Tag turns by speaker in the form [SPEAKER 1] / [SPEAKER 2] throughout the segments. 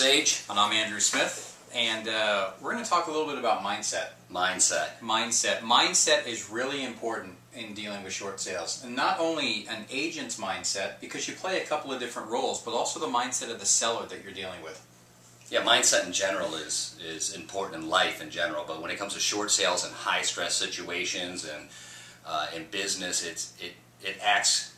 [SPEAKER 1] Sage.
[SPEAKER 2] And I'm Andrew Smith, and we're going to talk a little bit about mindset. Mindset is really important in dealing with short sales. And not only an agent's mindset, because you play a couple of different roles, but also the mindset of the seller that you're dealing with.
[SPEAKER 1] Yeah, mindset in general is important in life in general, but when it comes to short sales and high stress situations and in business, it acts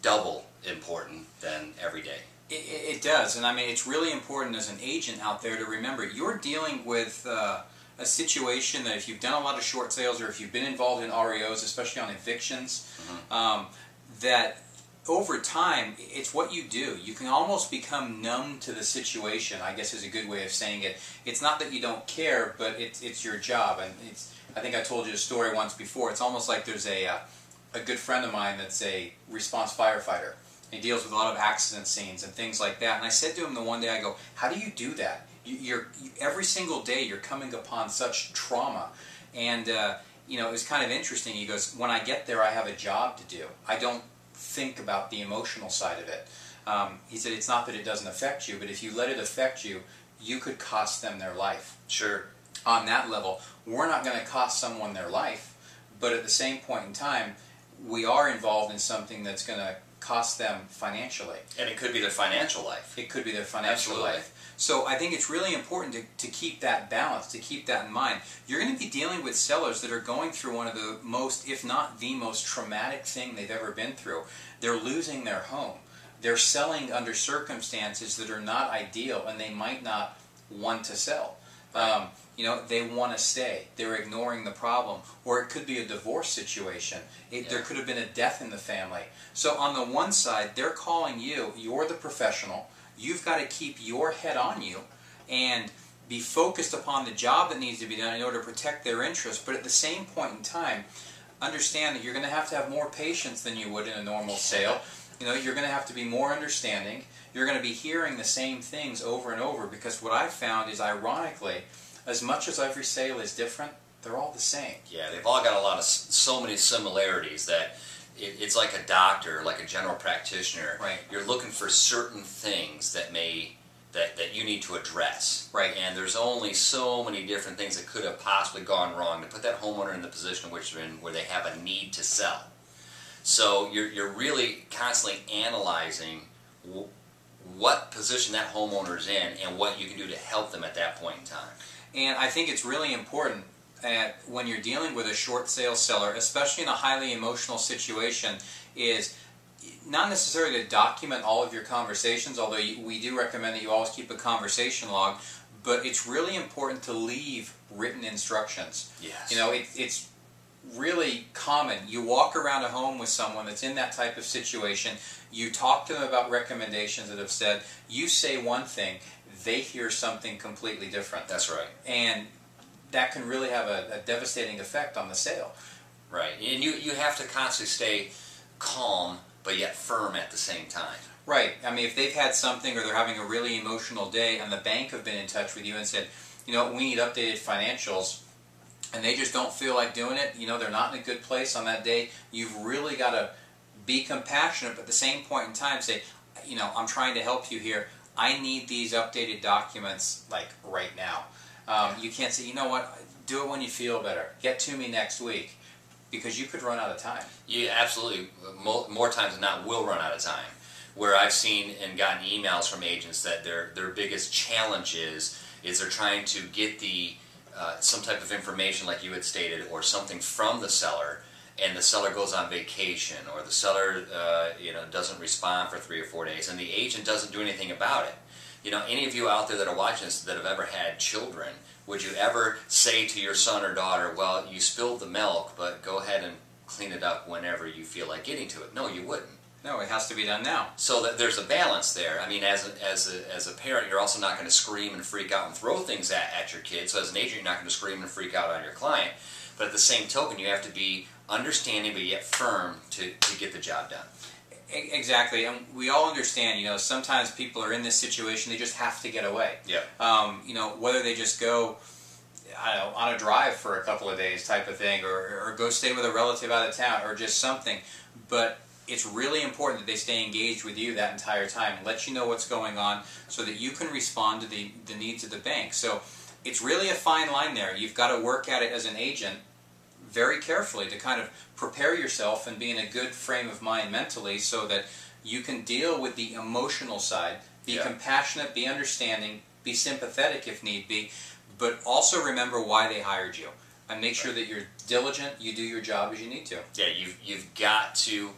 [SPEAKER 1] double important than every day.
[SPEAKER 2] It does, and I mean it's really important as an agent out there to remember you're dealing with a situation that if you've done a lot of short sales or if you've been involved in REOs, especially on evictions, that over time it's what you do. You can almost become numb to the situation, I guess is a good way of saying it. It's not that you don't care, but it's your job, and I think I told you a story once before. It's almost like there's a good friend of mine that's a response firefighter. He deals with a lot of accident scenes and things like that. And I said to him the one day, I go, how do you do that? Every single day you're coming upon such trauma. And, you know, it was kind of interesting. He goes, when I get there, I have a job to do. I don't think about the emotional side of it. He said, it's not that it doesn't affect you, but if you let it affect you, you could cost them their life.
[SPEAKER 1] Sure.
[SPEAKER 2] On that level, we're not going to cost someone their life, but at the same point in time, we are involved in something that's going to cost them financially.
[SPEAKER 1] And it could be their financial life.
[SPEAKER 2] It could be their financial
[SPEAKER 1] Absolutely.
[SPEAKER 2] life. So I think it's really important to keep that balance, to keep that in mind. You're going to be dealing with sellers that are going through one of the most, if not the most traumatic thing they've ever been through. They're losing their home. They're selling under circumstances that are not ideal, and they might not want to sell.
[SPEAKER 1] Right.
[SPEAKER 2] You know, they want to stay. They're ignoring the problem. Or it could be a divorce situation. There could have been a death in the family. So on the one side, they're calling you. You're the professional. You've got to keep your head on you and be focused upon the job that needs to be done in order to protect their interests. But at the same point in time, understand that you're going to have more patience than you would in a normal sale. You know, you're going to have to be more understanding. You're going to be hearing the same things over and over, because what I've found is, ironically, as much as every sale is different, they're all the same.
[SPEAKER 1] Yeah, they've all got so many similarities that it's like a doctor, like a general practitioner.
[SPEAKER 2] Right.
[SPEAKER 1] You're looking for certain things that you need to address.
[SPEAKER 2] Right.
[SPEAKER 1] And there's only so many different things that could have possibly gone wrong to put that homeowner in the position in which they're in, where they have a need to sell. So you're really constantly analyzing what position that homeowner is in and what you can do to help them at that point in time.
[SPEAKER 2] And I think it's really important when you're dealing with a short sale seller, especially in a highly emotional situation, is not necessarily to document all of your conversations, although we do recommend that you always keep a conversation log, but it's really important to leave written instructions.
[SPEAKER 1] Yes.
[SPEAKER 2] You know, it's really common. You walk around a home with someone that's in that type of situation, you talk to them about recommendations that have said, you say one thing, they hear something completely different.
[SPEAKER 1] That's right.
[SPEAKER 2] And that can really have a devastating effect on the sale.
[SPEAKER 1] Right. And you have to constantly stay calm, but yet firm at the same time.
[SPEAKER 2] Right. I mean, if they've had something or they're having a really emotional day and the bank have been in touch with you and said, you know, we need updated financials, and they just don't feel like doing it, you know, they're not in a good place on that day, you've really got to be compassionate, but at the same point in time say, you know, I'm trying to help you here. I need these updated documents, like, right now. You can't say, you know what, do it when you feel better. Get to me next week, because you could run out of time.
[SPEAKER 1] You absolutely, more times than not, will run out of time. Where I've seen and gotten emails from agents that their biggest challenge is they're trying to get some type of information, like you had stated, or something from the seller, and the seller goes on vacation, or the seller you know, doesn't respond for 3 or 4 days, and the agent doesn't do anything about it. You know, any of you out there that are watching this that have ever had children, would you ever say to your son or daughter, well, you spilled the milk, but go ahead and clean it up whenever you feel like getting to it? No, you wouldn't.
[SPEAKER 2] No, it has to be done now.
[SPEAKER 1] So that there's a balance there. I mean, as a parent, you're also not going to scream and freak out and throw things at your kids. So as an agent, you're not going to scream and freak out on your client. But at the same token, you have to be understanding but yet firm to get the job done.
[SPEAKER 2] Exactly, and we all understand, you know, sometimes people are in this situation, they just have to get away.
[SPEAKER 1] Yeah.
[SPEAKER 2] You know, whether they just go, I don't know, on a drive for a couple of days type of thing, or go stay with a relative out of town, or just something. But it's really important that they stay engaged with you that entire time and let you know what's going on so that you can respond to the needs of the bank. So it's really a fine line there. You've got to work at it as an agent very carefully to kind of prepare yourself and be in a good frame of mind mentally so that you can deal with the emotional side, be compassionate, be understanding, be sympathetic if need be, but also remember why they hired you. And make sure that you're diligent, you do your job as you need to.
[SPEAKER 1] Yeah, you've got to,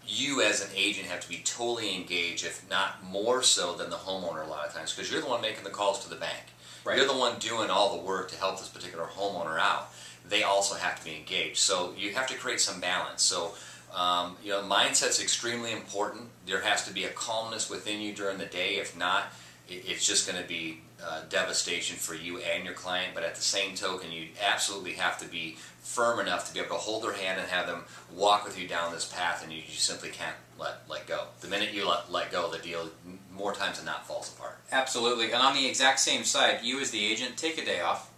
[SPEAKER 1] you as an agent have to be totally engaged, if not more so than the homeowner a lot of times, because you're the one making the calls to the bank. Right. You're the one doing all the work to help this particular homeowner out. They also have to be engaged. So you have to create some balance. So mindset's extremely important. There has to be a calmness within you during the day. If not, it's just going to be devastation for you and your client. But at the same token, you absolutely have to be firm enough to be able to hold their hand and have them walk with you down this path, and you simply can't let go. The minute you let go, the deal more times than not falls apart.
[SPEAKER 2] Absolutely. And on the exact same side, you as the agent, take a day off.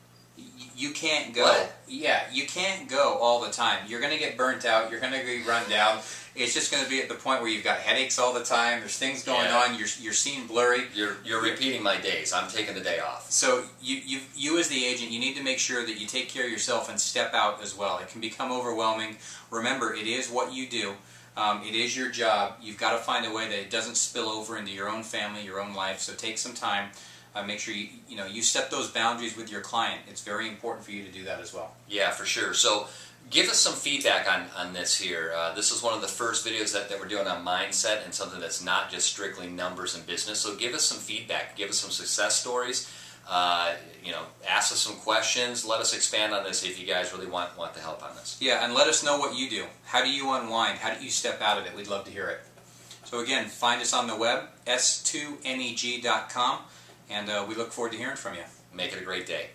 [SPEAKER 2] You can't go.
[SPEAKER 1] What?
[SPEAKER 2] Yeah, you can't go all the time. You're going to get burnt out. You're going to be run down. It's just going to be at the point where you've got headaches all the time. There's things going on. You're seeing blurry.
[SPEAKER 1] You're repeating my days. I'm taking the day off.
[SPEAKER 2] So you as the agent, you need to make sure that you take care of yourself and step out as well. It can become overwhelming. Remember, it is what you do. It is your job. You've got to find a way that it doesn't spill over into your own family, your own life. So take some time. Make sure you set those boundaries with your client. It's very important for you to do that as well.
[SPEAKER 1] Yeah, for sure. So give us some feedback on this here. This is one of the first videos that we're doing on mindset, and something that's not just strictly numbers and business. So give us some feedback. Give us some success stories. Ask us some questions. Let us expand on this if you guys really want the help on this.
[SPEAKER 2] Yeah, and let us know what you do. How do you unwind? How do you step out of it? We'd love to hear it. So again, find us on the web, s2neg.com. And we look forward to hearing from you.
[SPEAKER 1] Make it a great day.